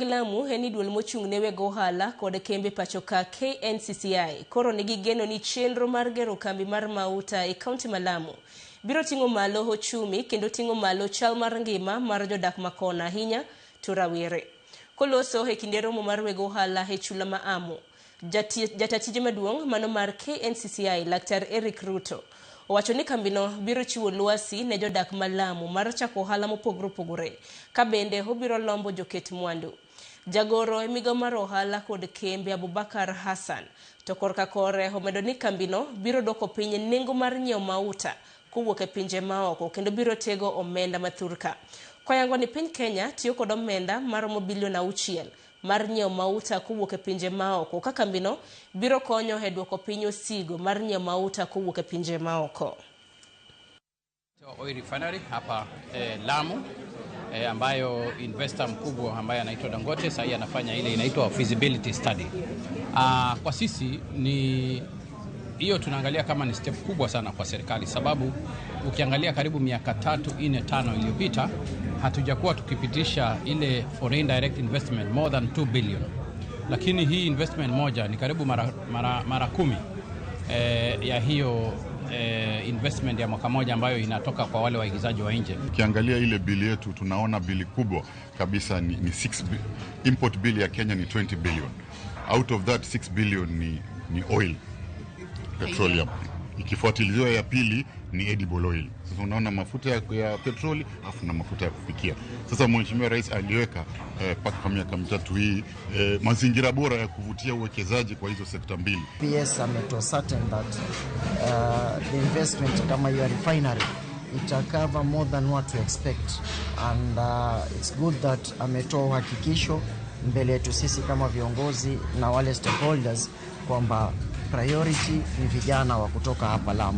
Lamu heni duol mochung' ne weg ohala kod kembe pachoka KNCCI koro nigi geno ni chenro mar gero kambi mar mauta e kaunti ma Lamu biro ting'o malo ochumi kendo ting'o malo chal mar ngima mar jodak makona ahinya to rawere. Koloso e kinde romo mar weg ohala e chula ma Amu, jatatije maduong' mano mar KNCCI Laktar Eric Ruto owacho ni kambino biro chiwo luasi ne jodak ma Lamu mar chako ohala mopogore opogore ka bende obiro lombo joket mwandu. Jagoro e migao mar ohala kod kembe Abubakar Hassan to korka kore omedo ni kambino biro doko piny nengo mar nyiewo mauta kowuok e pinje maoko kendo biro tego omenda mathurka. Kwayango ni piny Kenya tiyo kod omenda maromo bilion 6 mar nyiewo mauta kowuok e pinje maoko ka kambino biro konyo e dwoko piny osigo mar nyiewo mauta kowuok e pinje maoko. Oil refinery hapa Lamu ambayo investor mkubwa ambaye anaitwa Dangote sasa anafanya ile inaitwa feasibility study. Kwa sisi ni hiyo tunaangalia kama ni step kubwa sana kwa serikali, sababu ukiangalia karibu miaka 3, 4, 5 iliyopita hatujakuwa tukipitisha ile foreign direct investment more than 2 billion. Lakini hii investment moja ni karibu mara 10 ya hiyo investment ya mwaka moja ambayo inatoka kwa wale waigizaji wa nje. Ukiangalia ile bili yetu tunaona bili kubwa kabisa ni import bill ya Kenya ni 20 billion. Out of that 6 billion ni oil, petroleum. Ikifuatiliwa ya pili ni edible oil. Sasa unaona mafuta ya petroli afu na mafuta ya kupikia. Sasa Mheshimiwa Rais aliweka paka miaka 3 hii mazingira bora ya kuvutia uwekezaji kwa hizo sekta mbili. PS ameto certain that the investment kama ya refinery cover more than what we expect, and it's good that ametoa uhakikisho mbele yetu sisi kama viongozi na wale stakeholders kwamba priority ni vijana wa kutoka hapa Lamu.